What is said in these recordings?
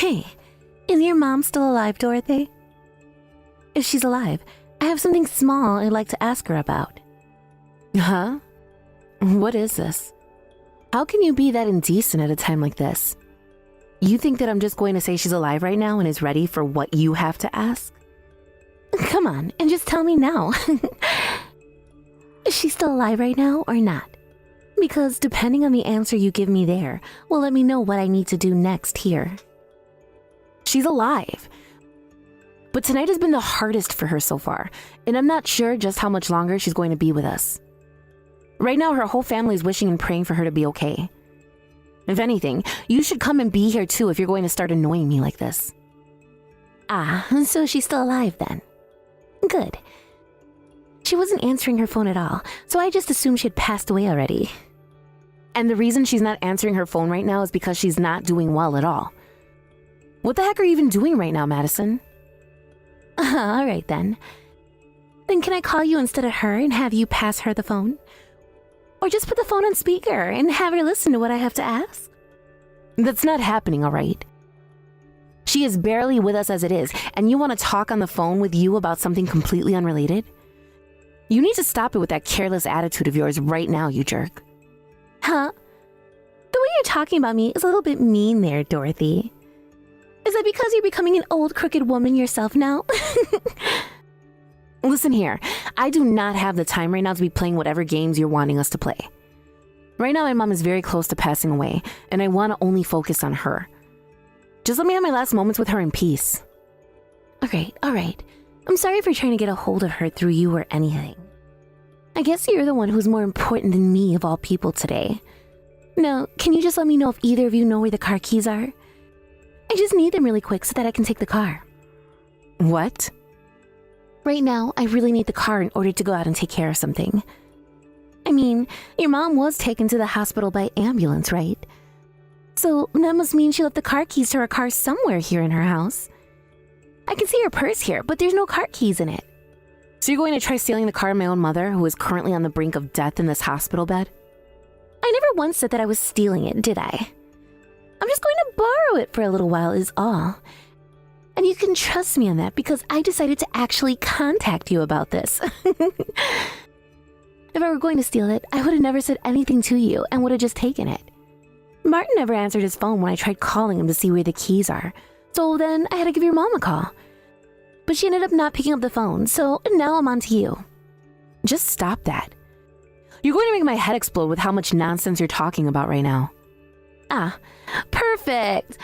Hey, is your mom still alive, Dorothy? If she's alive, I have something small I'd like to ask her about. Huh? What is this? How can you be that indecent at a time like this? You think that I'm just going to say she's alive right now and is ready for what you have to ask? Come on, and just tell me now. Is she still alive right now or not? Because depending on the answer you give me there, will let me know what I need to do next here. She's alive. But tonight has been the hardest for her so far, and I'm not sure just how much longer she's going to be with us. Right now, her whole family is wishing and praying for her to be okay. If anything, you should come and be here too if you're going to start annoying me like this. Ah, so she's still alive then. Good. She wasn't answering her phone at all, so I just assumed she had passed away already. And the reason she's not answering her phone right now is because she's not doing well at all. What the heck are you even doing right now, Madison? All right then. Then can I call you instead of her and have you pass her the phone? Or just put the phone on speaker and have her listen to what I have to ask? That's not happening, all right? She is barely with us as it is, and you want to talk on the phone with you about something completely unrelated? You need to stop it with that careless attitude of yours right now, you jerk. Huh? The way you're talking about me is a little bit mean there, Dorothy. Is that because you're becoming an old crooked woman yourself now? Listen here, I do not have the time right now to be playing whatever games you're wanting us to play. Right now, my mom is very close to passing away, and I want to only focus on her. Just let me have my last moments with her in peace. All right. I'm sorry for trying to get a hold of her through you or anything. I guess you're the one who's more important than me of all people today. Now, can you just let me know if either of you know where the car keys are? I just need them really quick so that I can take the car. What? Right now, I really need the car in order to go out and take care of something. I mean, your mom was taken to the hospital by ambulance, right? So that must mean she left the car keys to her car somewhere here in her house. I can see her purse here, but there's no car keys in it. So you're going to try stealing the car of my own mother, who is currently on the brink of death in this hospital bed? I never once said that I was stealing it, did I? I'm just going to borrow it for a little while is all. And you can trust me on that because I decided to actually contact you about this. If I were going to steal it, I would have never said anything to you and would have just taken it. Martin never answered his phone when I tried calling him to see where the keys are. So then I had to give your mom a call. But she ended up not picking up the phone, so now I'm on to you. Just stop that. You're going to make my head explode with how much nonsense you're talking about right now. Ah, perfect.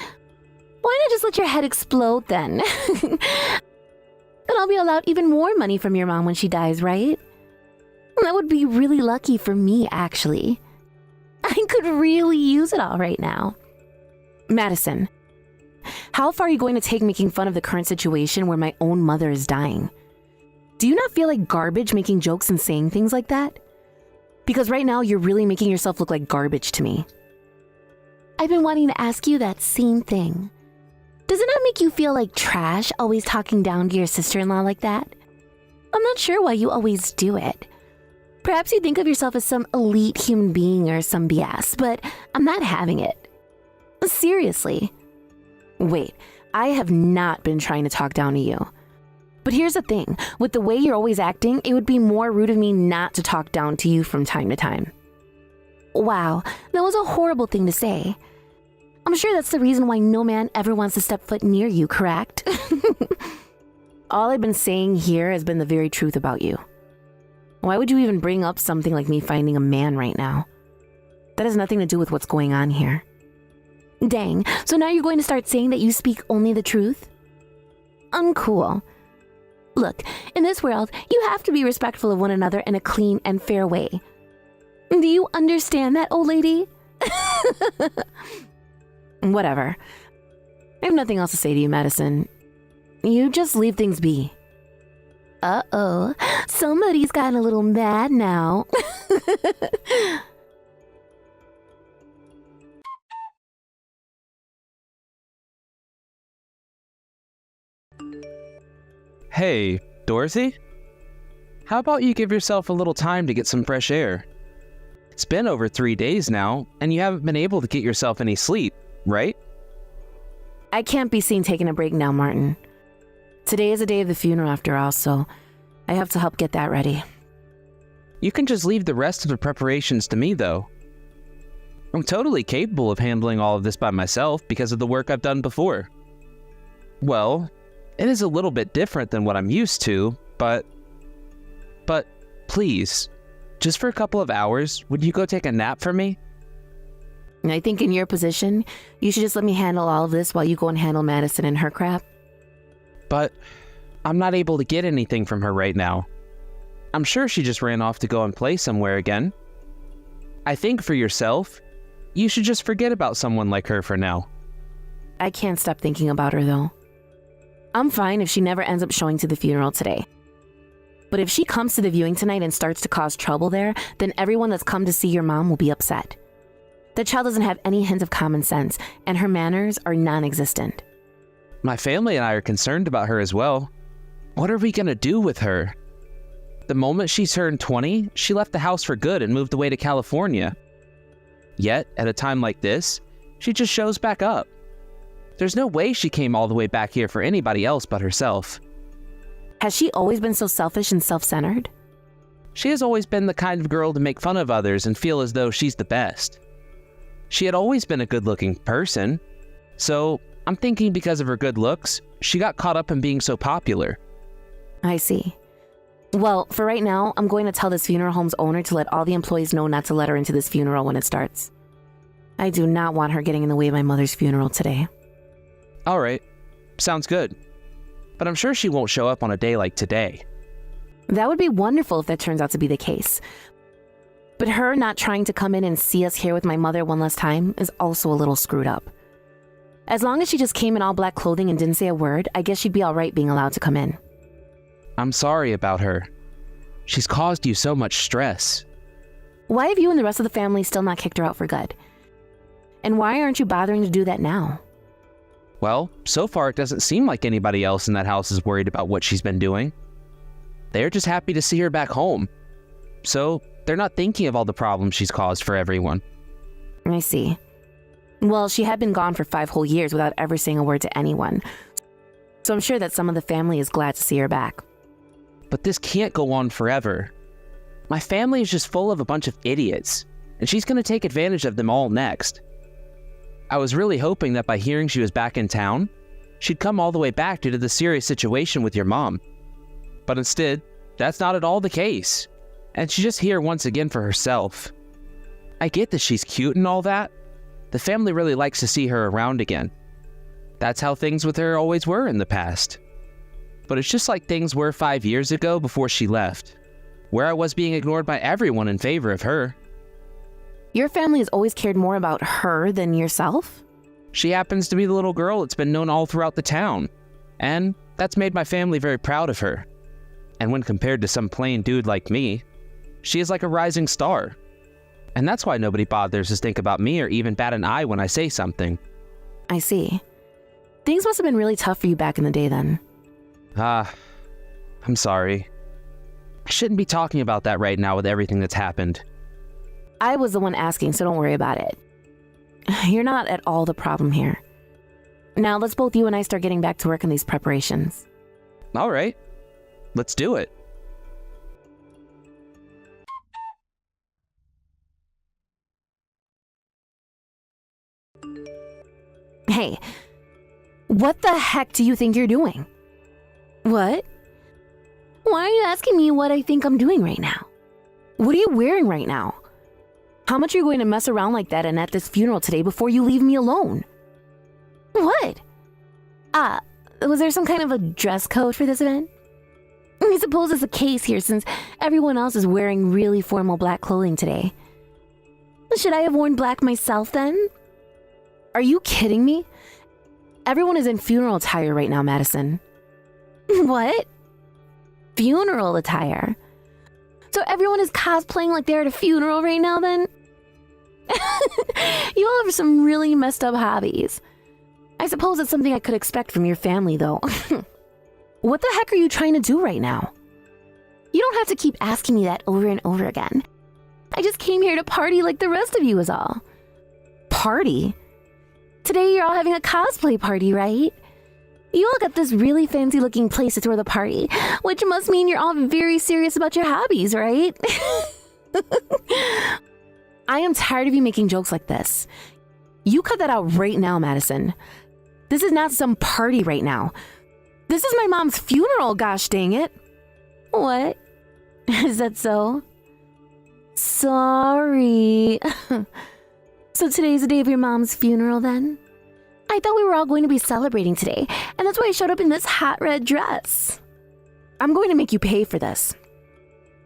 Why not just let your head explode then? Then I'll be allowed even more money from your mom when she dies, right? That would be really lucky for me, actually. I could really use it all right now. Madison, how far are you going to take making fun of the current situation where my own mother is dying? Do you not feel like garbage making jokes and saying things like that? Because right now you're really making yourself look like garbage to me. I've been wanting to ask you that same thing. Does it not make you feel like trash always talking down to your sister-in-law like that? I'm not sure why you always do it. Perhaps you think of yourself as some elite human being or some BS, but I'm not having it. Seriously. Wait, I have not been trying to talk down to you. But here's the thing, with the way you're always acting, it would be more rude of me not to talk down to you from time to time. Wow, that was a horrible thing to say. I'm sure that's the reason why no man ever wants to step foot near you, correct? All I've been saying here has been the very truth about you. Why would you even bring up something like me finding a man right now? That has nothing to do with what's going on here. Dang, so now you're going to start saying that you speak only the truth? Uncool. Look, in this world, you have to be respectful of one another in a clean and fair way. Do you understand that, old lady? Whatever. I have nothing else to say to you, Madison. You just leave things be. Uh-oh, somebody's gotten a little mad now. Hey, Dorothy? How about you give yourself a little time to get some fresh air? It's been over 3 days now, and you haven't been able to get yourself any sleep, right? I can't be seen taking a break now, Martin. Today is the day of the funeral after all, so I have to help get that ready. You can just leave the rest of the preparations to me, though. I'm totally capable of handling all of this by myself because of the work I've done before. Well, it is a little bit different than what I'm used to, but please, just for a couple of hours, would you go take a nap for me? I think in your position, you should just let me handle all of this while you go and handle Madison and her crap. But I'm not able to get anything from her right now. I'm sure she just ran off to go and play somewhere again. I think for yourself, you should just forget about someone like her for now. I can't stop thinking about her, though. I'm fine if she never ends up showing to the funeral today. But if she comes to the viewing tonight and starts to cause trouble there, then everyone that's come to see your mom will be upset. The child doesn't have any hint of common sense, and her manners are non-existent. My family and I are concerned about her as well. What are we gonna do with her? The moment she turned 20, she left the house for good and moved away to California. Yet, at a time like this, she just shows back up. There's no way she came all the way back here for anybody else but herself. Has she always been so selfish and self-centered? She has always been the kind of girl to make fun of others and feel as though she's the best. She had always been a good-looking person, so I'm thinking because of her good looks, she got caught up in being so popular. I see. Well, for right now, I'm going to tell this funeral home's owner to let all the employees know not to let her into this funeral when it starts. I do not want her getting in the way of my mother's funeral today. All right, sounds good. But I'm sure she won't show up on a day like today. That would be wonderful if that turns out to be the case. But her not trying to come in and see us here with my mother one last time is also a little screwed up. As long as she just came in all black clothing and didn't say a word, I guess she'd be all right being allowed to come in. I'm sorry about her. She's caused you so much stress. Why have you and the rest of the family still not kicked her out for good? And why aren't you bothering to do that now? Well, so far it doesn't seem like anybody else in that house is worried about what she's been doing. They're just happy to see her back home. So they're not thinking of all the problems she's caused for everyone. I see. Well, she had been gone for 5 whole years without ever saying a word to anyone. So I'm sure that some of the family is glad to see her back. But this can't go on forever. My family is just full of a bunch of idiots, and she's going to take advantage of them all next. I was really hoping that by hearing she was back in town, she'd come all the way back due to the serious situation with your mom. But instead, that's not at all the case, and she's just here once again for herself. I get that she's cute and all that. The family really likes to see her around again. That's how things with her always were in the past. But it's just like things were 5 years ago before she left, where I was being ignored by everyone in favor of her. Your family has always cared more about her than yourself? She happens to be the little girl that's been known all throughout the town, and that's made my family very proud of her. And when compared to some plain dude like me, she is like a rising star. And that's why nobody bothers to think about me or even bat an eye when I say something. I see. Things must have been really tough for you back in the day then. I'm sorry. I shouldn't be talking about that right now with everything that's happened. I was the one asking, so don't worry about it. You're not at all the problem here. Now let's both you and I start getting back to work on these preparations. All right, let's do it. Hey, what the heck do you think you're doing? What? Why are you asking me what I think I'm doing right now? What are you wearing right now? How much are you going to mess around like that and at this funeral today before you leave me alone? What? Was there some kind of a dress code for this event? I suppose it's the case here since everyone else is wearing really formal black clothing today. Should I have worn black myself then? Are you kidding me? Everyone is in funeral attire right now, Madison. What? Funeral attire? So everyone is cosplaying like they're at a funeral right now then? You all have some really messed up hobbies. I suppose it's something I could expect from your family though. What the heck are you trying to do right now? You don't have to keep asking me that over and over again. I just came here to party like the rest of you is all. Party? Today you're all having a cosplay party, right? You all got this really fancy looking place to throw the party, which must mean you're all very serious about your hobbies, right? I am tired of you making jokes like this. You cut that out right now, Madison. This is not some party right now. This is my mom's funeral, gosh dang it. What? Is that so? Sorry. So today's the day of your mom's funeral then? I thought we were all going to be celebrating today, and that's why I showed up in this hot red dress. I'm going to make you pay for this.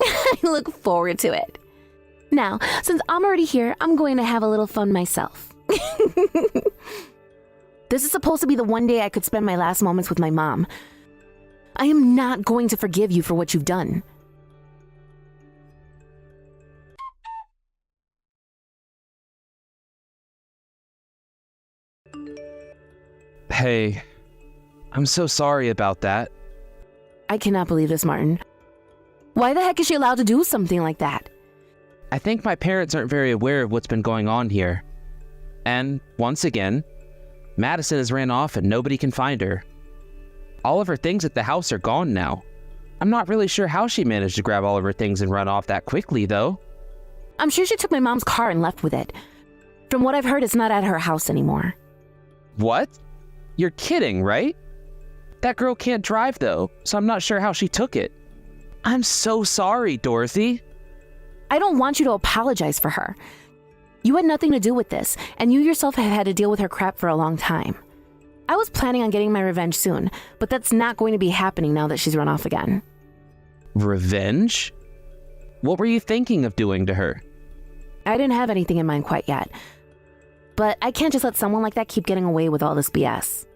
I look forward to it. Now, since I'm already here, I'm going to have a little fun myself. This is supposed to be the one day I could spend my last moments with my mom. I am not going to forgive you for what you've done. Hey, I'm so sorry about that. I cannot believe this, Martin. Why the heck is she allowed to do something like that? I think my parents aren't very aware of what's been going on here. And, once again, Madison has ran off and nobody can find her. All of her things at the house are gone now. I'm not really sure how she managed to grab all of her things and run off that quickly, though. I'm sure she took my mom's car and left with it. From what I've heard, it's not at her house anymore. What? You're kidding, right? That girl can't drive, though, so I'm not sure how she took it. I'm so sorry, Dorothy. I don't want you to apologize for her. You had nothing to do with this, and you yourself have had to deal with her crap for a long time. I was planning on getting my revenge soon, but that's not going to be happening now that she's run off again. Revenge? What were you thinking of doing to her? I didn't have anything in mind quite yet. But I can't just let someone like that keep getting away with all this BS.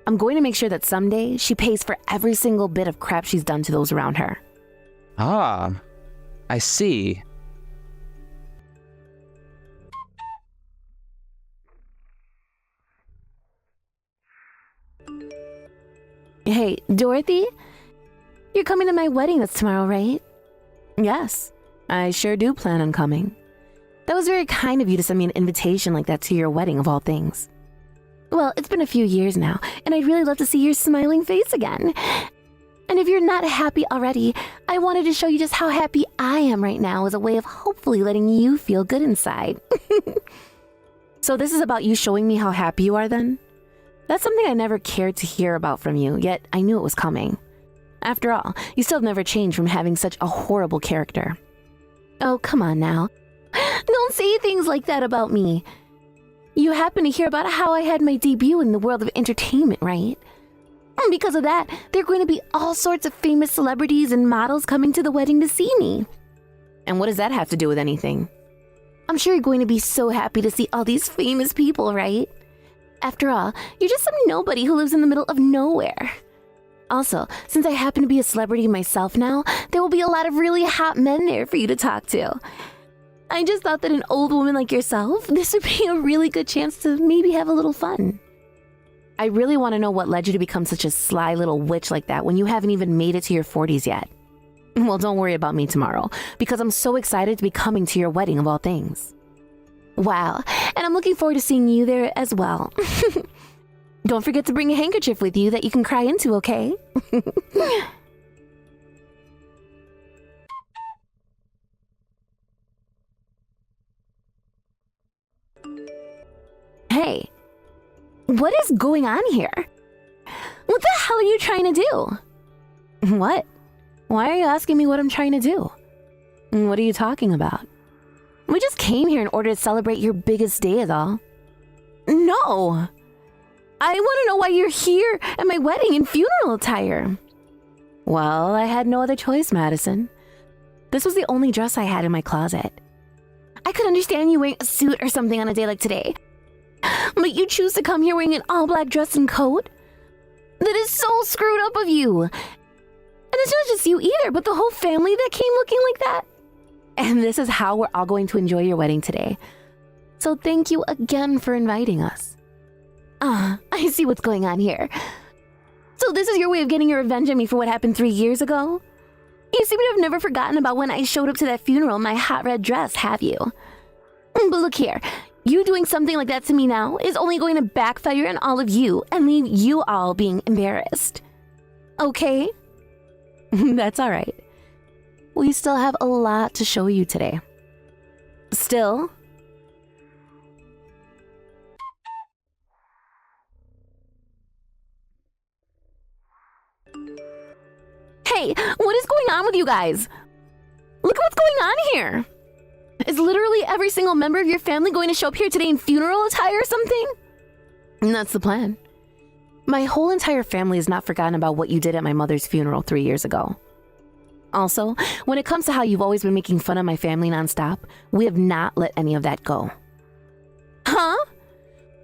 I'm going to make sure that someday she pays for every single bit of crap she's done to those around her. Ah, I see. Hey, Dorothy? You're coming to my wedding that's tomorrow, right? Yes, I sure do plan on coming. That was very kind of you to send me an invitation like that to your wedding of all things. Well, it's been a few years now, and I'd really love to see your smiling face again. And if you're not happy already, I wanted to show you just how happy I am right now as a way of hopefully letting you feel good inside. So this is about you showing me how happy you are then? That's something I never cared to hear about from you, yet I knew it was coming. After all, you still have never changed from having such a horrible character. Oh, come on now. Don't say things like that about me. You happen to hear about how I had my debut in the world of entertainment, right? And because of that, there are going to be all sorts of famous celebrities and models coming to the wedding to see me. And what does that have to do with anything? I'm sure you're going to be so happy to see all these famous people, right? After all, you're just some nobody who lives in the middle of nowhere. Also, since I happen to be a celebrity myself now, there will be a lot of really hot men there for you to talk to. I just thought that an old woman like yourself, this would be a really good chance to maybe have a little fun. I really want to know what led you to become such a sly little witch like that when you haven't even made it to your 40s yet. Well, don't worry about me tomorrow, because I'm so excited to be coming to your wedding of all things. Wow, and I'm looking forward to seeing you there as well. Don't forget to bring a handkerchief with you that you can cry into, okay? Hey, what is going on here? What the hell are you trying to do? What? Why are you asking me what I'm trying to do? What are you talking about? We just came here in order to celebrate your biggest day is all. No! I want to know why you're here at my wedding in funeral attire. Well, I had no other choice, Madison. This was the only dress I had in my closet. I could understand you wearing a suit or something on a day like today. But you choose to come here wearing an all-black dress and coat? That is so screwed up of you. And it's not just you either, but the whole family that came looking like that. And this is how we're all going to enjoy your wedding today. So thank you again for inviting us. I see what's going on here. So this is your way of getting your revenge on me for what happened 3 years ago? You seem to have never forgotten about when I showed up to that funeral in my hot red dress, have you? But look here, You doing something like that to me now is only going to backfire on all of you and leave you all being embarrassed. Okay? That's all right. We still have a lot to show you today. Still? Hey, what is going on with you guys? Look at what's going on here. Is literally every single member of your family going to show up here today in funeral attire or something? And that's the plan. My whole entire family has not forgotten about what you did at my mother's funeral 3 years ago. Also, when it comes to how you've always been making fun of my family nonstop, we have not let any of that go. Huh?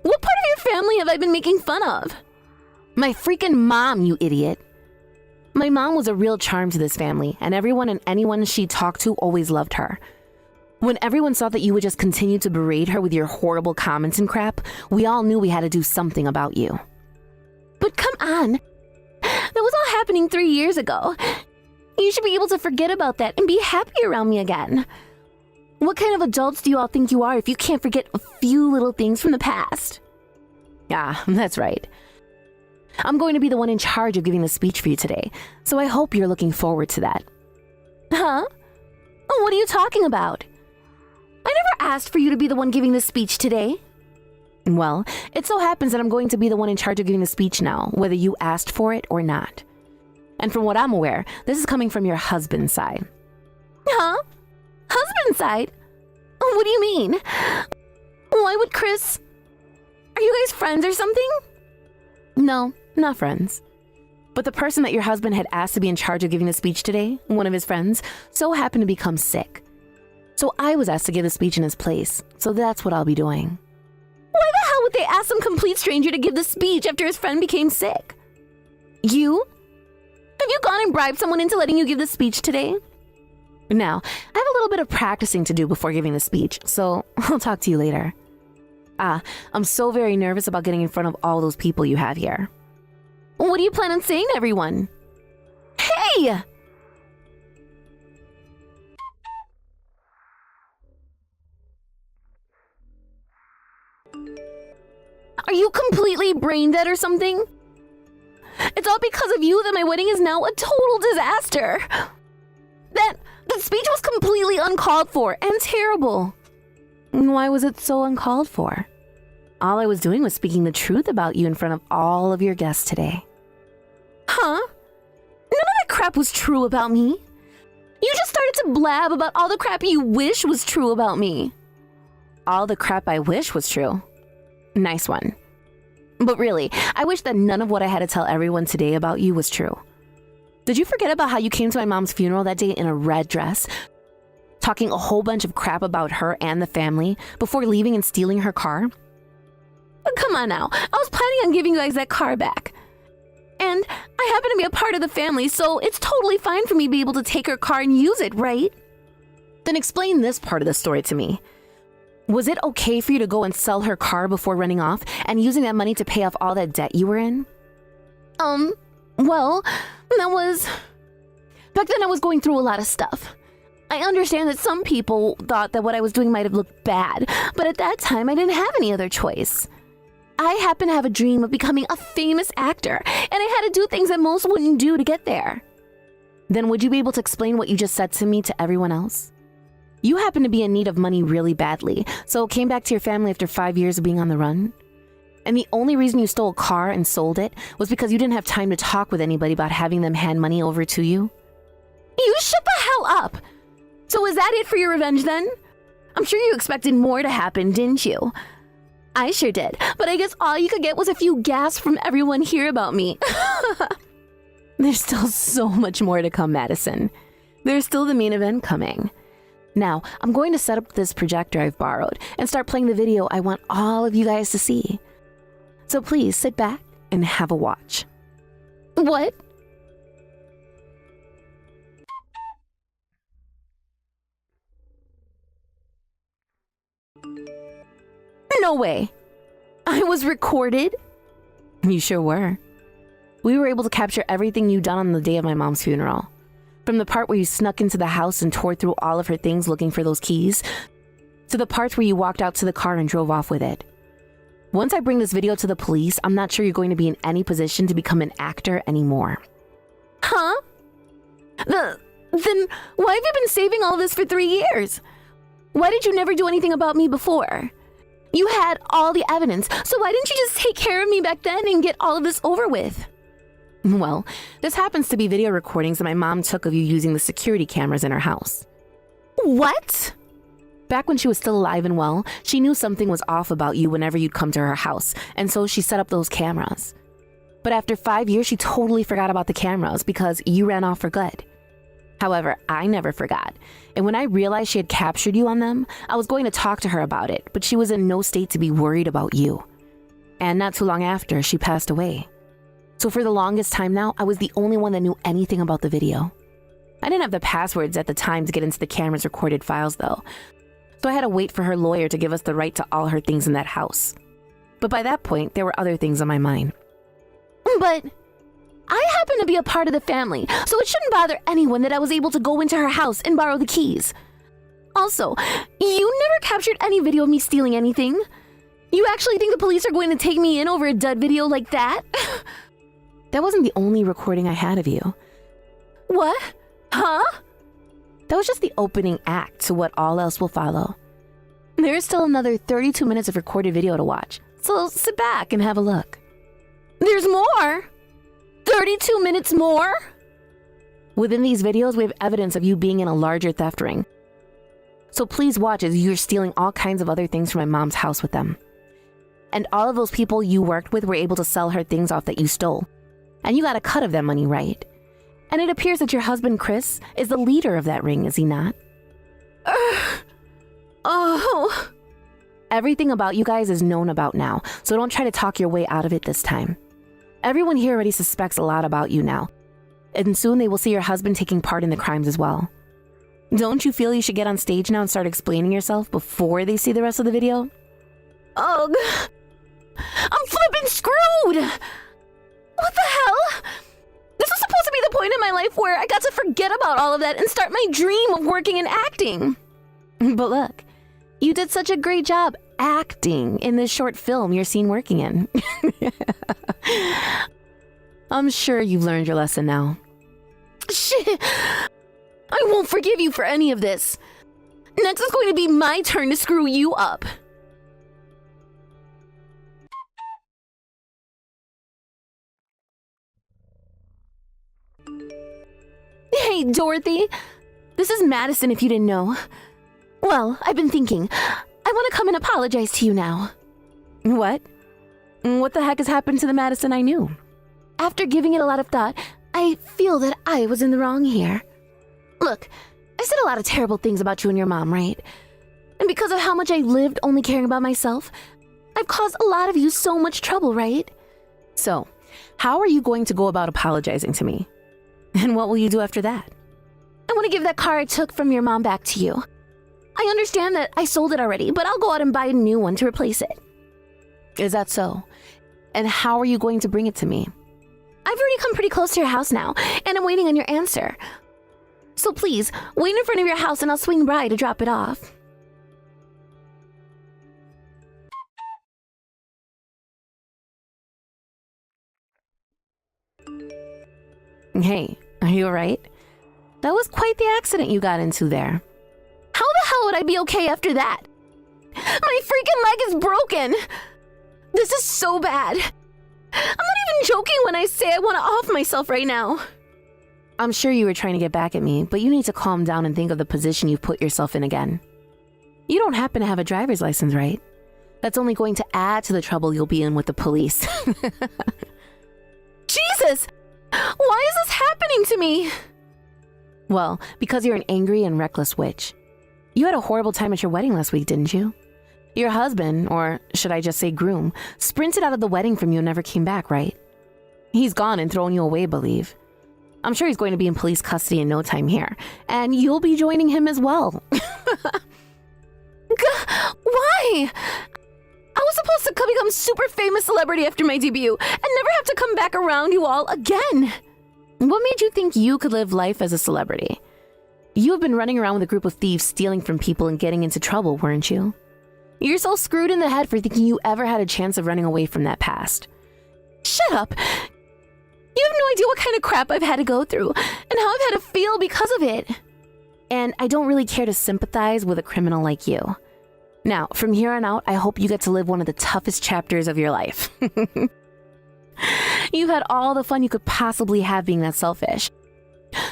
What part of your family have I been making fun of? My freaking mom, you idiot. My mom was a real charm to this family, and everyone and anyone she talked to always loved her. When everyone saw that you would just continue to berate her with your horrible comments and crap, we all knew we had to do something about you. But come on. That was all happening 3 years ago. You should be able to forget about that and be happy around me again. What kind of adults do you all think you are if you can't forget a few little things from the past? Ah, that's right. I'm going to be the one in charge of giving the speech for you today, so I hope you're looking forward to that. Huh? What are you talking about? I never asked for you to be the one giving the speech today. Well, it so happens that I'm going to be the one in charge of giving the speech now, whether you asked for it or not. And from what I'm aware, this is coming from your husband's side. Huh? Husband's side? What do you mean? Why would Chris... Are you guys friends or something? No, not friends. But the person that your husband had asked to be in charge of giving the speech today, one of his friends, so happened to become sick. So I was asked to give the speech in his place, so that's what I'll be doing. Why the hell would they ask some complete stranger to give the speech after his friend became sick? You? Have you gone and bribed someone into letting you give the speech today? Now, I have a little bit of practicing to do before giving the speech, so I'll talk to you later. I'm so very nervous about getting in front of all those people you have here. What do you plan on saying to everyone? Hey! Are you completely brain dead or something? It's all because of you that my wedding is now a total disaster. That speech was completely uncalled for and terrible. Why was it so uncalled for? All I was doing was speaking the truth about you in front of all of your guests today. Huh? None of that crap was true about me. You just started to blab about all the crap you wish was true about me. All the crap I wish was true. Nice one. But really, I wish that none of what I had to tell everyone today about you was true. Did you forget about how you came to my mom's funeral that day in a red dress, talking a whole bunch of crap about her and the family before leaving and stealing her car? Come on now, I was planning on giving you guys that car back. And I happen to be a part of the family, so it's totally fine for me to be able to take her car and use it, right? Then explain this part of the story to me. Was it okay for you to go and sell her car before running off and using that money to pay off all that debt you were in? Well, back then I was going through a lot of stuff. I understand that some people thought that what I was doing might have looked bad, but at that time I didn't have any other choice. I happened to have a dream of becoming a famous actor, and I had to do things that most wouldn't do to get there. Then would you be able to explain what you just said to me to everyone else? You happen to be in need of money really badly, so came back to your family after 5 years of being on the run. And the only reason you stole a car and sold it was because you didn't have time to talk with anybody about having them hand money over to you? You shut the hell up! So is that it for your revenge then? I'm sure you expected more to happen, didn't you? I sure did, but I guess all you could get was a few gasps from everyone here about me. There's still so much more to come, Madison. There's still the main event coming. Now, I'm going to set up this projector I've borrowed and start playing the video I want all of you guys to see. So please sit back and have a watch. What? No way. I was recorded? You sure were. We were able to capture everything you done on the day of my mom's funeral. From the part where you snuck into the house and tore through all of her things looking for those keys, to the parts where you walked out to the car and drove off with it. Once I bring this video to the police, I'm not sure you're going to be in any position to become an actor anymore. Huh? Then why have you been saving all this for 3 years? Why did you never do anything about me before? You had all the evidence, so why didn't you just take care of me back then and get all of this over with? Well, this happens to be video recordings that my mom took of you using the security cameras in her house. What? Back when she was still alive and well, she knew something was off about you whenever you'd come to her house, and so she set up those cameras. But after 5 years, she totally forgot about the cameras because you ran off for good. However, I never forgot, and when I realized she had captured you on them, I was going to talk to her about it, but she was in no state to be worried about you. And not too long after, she passed away. So for the longest time now, I was the only one that knew anything about the video. I didn't have the passwords at the time to get into the camera's recorded files though, so I had to wait for her lawyer to give us the right to all her things in that house. But by that point, there were other things on my mind. But I happen to be a part of the family, so it shouldn't bother anyone that I was able to go into her house and borrow the keys. Also, you never captured any video of me stealing anything. You actually think the police are going to take me in over a dud video like that? That wasn't the only recording I had of you. What? Huh? That was just the opening act to what all else will follow. There is still another 32 minutes of recorded video to watch, so sit back and have a look. There's more? 32 minutes more? Within these videos, we have evidence of you being in a larger theft ring. So please watch as you're stealing all kinds of other things from my mom's house with them. And all of those people you worked with were able to sell her things off that you stole. And you got a cut of that money, right? And it appears that your husband, Chris, is the leader of that ring, is he not? Oh. Everything about you guys is known about now, so don't try to talk your way out of it this time. Everyone here already suspects a lot about you now, and soon they will see your husband taking part in the crimes as well. Don't you feel you should get on stage now and start explaining yourself before they see the rest of the video? Ugh. I'm flipping screwed! What the hell? This was supposed to be the point in my life where I got to forget about all of that and start my dream of working in acting. But look, you did such a great job acting in this short film you're seen working in. I'm sure you've learned your lesson now. Shit! I won't forgive you for any of this. Next is going to be my turn to screw you up. Hey, Dorothy. This is Madison, if you didn't know. Well, I've been thinking. I want to come and apologize to you now. What? What the heck has happened to the Madison I knew? After giving it a lot of thought, I feel that I was in the wrong here. Look, I said a lot of terrible things about you and your mom, right? And because of how much I lived only caring about myself, I've caused a lot of you so much trouble, right? So, how are you going to go about apologizing to me? And what will you do after that? I want to give that car I took from your mom back to you. I understand that I sold it already, but I'll go out and buy a new one to replace it. Is that so? And how are you going to bring it to me? I've already come pretty close to your house now, and I'm waiting on your answer. So please, wait in front of your house and I'll swing by to drop it off. Hey, are you alright? That was quite the accident you got into there. How the hell would I be okay after that? My freaking leg is broken! This is so bad. I'm not even joking when I say I want to off myself right now. I'm sure you were trying to get back at me, but you need to calm down and think of the position you've put yourself in again. You don't happen to have a driver's license, right? That's only going to add to the trouble you'll be in with the police. Jesus! Why is this happening to me? Well, because you're an angry and reckless witch. You had a horrible time at your wedding last week, didn't you? Your husband, or should I just say groom, sprinted out of the wedding from you and never came back, right? He's gone and thrown you away, believe. I'm sure he's going to be in police custody in no time here, and you'll be joining him as well. Why? I was supposed to become super famous celebrity after my debut and never have to come back around you all again. What made you think you could live life as a celebrity? You have been running around with a group of thieves stealing from people and getting into trouble, weren't you? You're so screwed in the head for thinking you ever had a chance of running away from that past. Shut up! You have no idea what kind of crap I've had to go through and how I've had to feel because of it. And I don't really care to sympathize with a criminal like you. Now, from here on out, I hope you get to live one of the toughest chapters of your life. You've had all the fun you could possibly have being that selfish.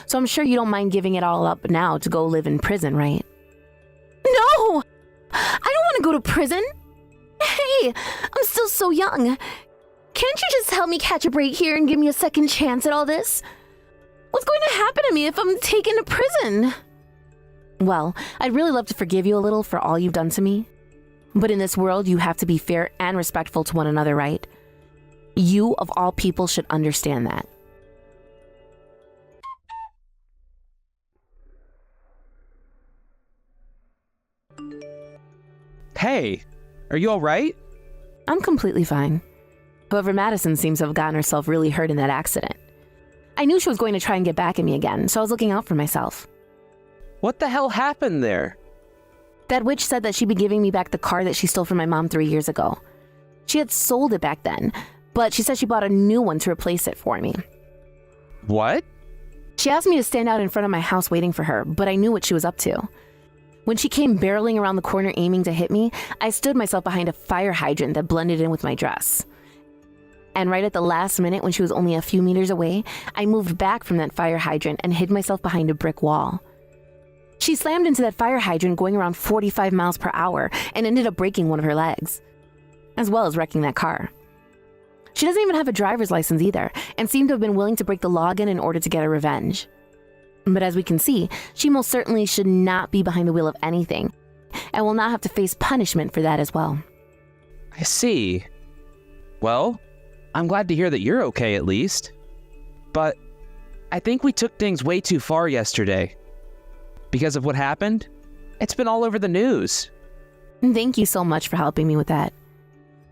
So I'm sure you don't mind giving it all up now to go live in prison, right? No! I don't want to go to prison. Hey, I'm still so young. Can't you just help me catch a break here and give me a second chance at all this? What's going to happen to me if I'm taken to prison? Well, I'd really love to forgive you a little for all you've done to me. But in this world, you have to be fair and respectful to one another, right? You, of all people, should understand that. Hey, are you all right? I'm completely fine. However, Madison seems to have gotten herself really hurt in that accident. I knew she was going to try and get back at me again, so I was looking out for myself. What the hell happened there? That witch said that she'd be giving me back the car that she stole from my mom 3 years ago. She had sold it back then, but she said she bought a new one to replace it for me. What? She asked me to stand out in front of my house waiting for her, but I knew what she was up to. When she came barreling around the corner aiming to hit me, I stood myself behind a fire hydrant that blended in with my dress. And right at the last minute, when she was only a few meters away, I moved back from that fire hydrant and hid myself behind a brick wall. She slammed into that fire hydrant going around 45 miles per hour and ended up breaking one of her legs, as well as wrecking that car. She doesn't even have a driver's license either, and seemed to have been willing to break the law again in order to get her revenge. But as we can see, she most certainly should not be behind the wheel of anything, and will not have to face punishment for that as well. I see. Well, I'm glad to hear that you're okay at least. But I think we took things way too far yesterday. Because of what happened, it's been all over the news. Thank you so much for helping me with that.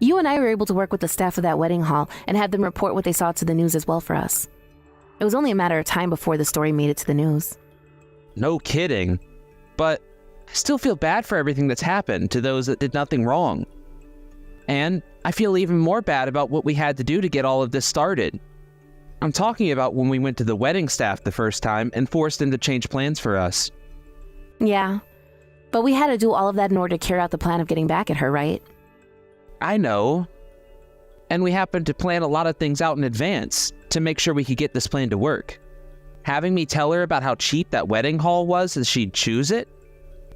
You and I were able to work with the staff of that wedding hall and have them report what they saw to the news as well for us. It was only a matter of time before the story made it to the news. No kidding. But I still feel bad for everything that's happened to those that did nothing wrong. And I feel even more bad about what we had to do to get all of this started. I'm talking about when we went to the wedding staff the first time and forced them to change plans for us. Yeah, but we had to do all of that in order to carry out the plan of getting back at her, right? I know. And we happened to plan a lot of things out in advance to make sure we could get this plan to work. Having me tell her about how cheap that wedding hall was as she'd choose it,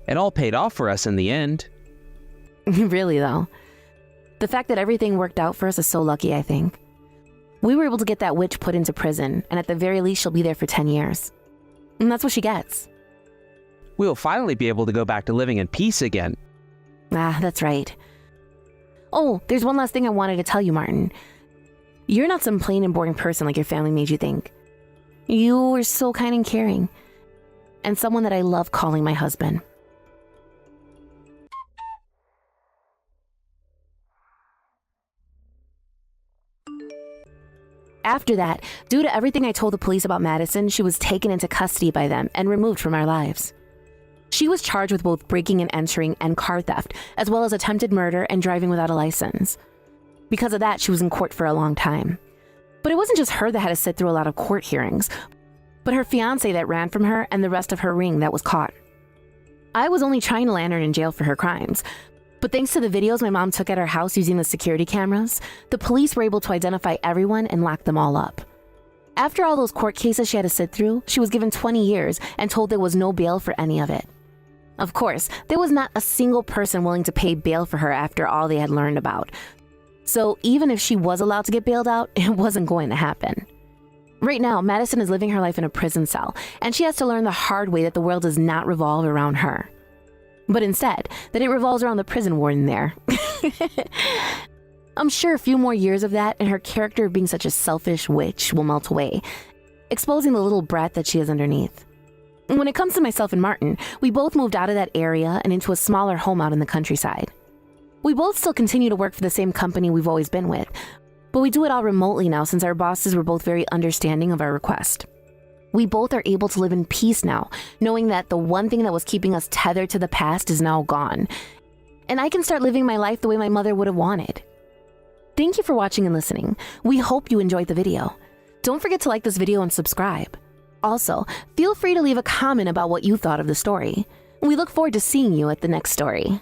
it all paid off for us in the end. Really, though. The fact that everything worked out for us is so lucky, I think. We were able to get that witch put into prison, and at the very least, she'll be there for 10 years. And that's what she gets. We'll finally be able to go back to living in peace again. Ah, that's right. Oh, there's one last thing I wanted to tell you, Martin. You're not some plain and boring person like your family made you think. You were so kind and caring, and someone that I love calling my husband. After that, due to everything I told the police about Madison, she was taken into custody by them and removed from our lives. She was charged with both breaking and entering and car theft, as well as attempted murder and driving without a license. Because of that, she was in court for a long time. But it wasn't just her that had to sit through a lot of court hearings, but her fiancé that ran from her and the rest of her ring that was caught. I was only trying to land her in jail for her crimes, but thanks to the videos my mom took at her house using the security cameras, the police were able to identify everyone and lock them all up. After all those court cases she had to sit through, she was given 20 years and told there was no bail for any of it. Of course, there was not a single person willing to pay bail for her after all they had learned about. So even if she was allowed to get bailed out, it wasn't going to happen. Right now, Madison is living her life in a prison cell, and she has to learn the hard way that the world does not revolve around her. But instead, that it revolves around the prison warden there. I'm sure a few more years of that and her character of being such a selfish witch will melt away, exposing the little brat that she is underneath. When it comes to myself and Martin, we both moved out of that area and into a smaller home out in the countryside. We both still continue to work for the same company we've always been with, but we do it all remotely now since our bosses were both very understanding of our request. We both are able to live in peace now, knowing that the one thing that was keeping us tethered to the past is now gone. And I can start living my life the way my mother would have wanted. Thank you for watching and listening. We hope you enjoyed the video. Don't forget to like this video and subscribe. Also, feel free to leave a comment about what you thought of the story. We look forward to seeing you at the next story.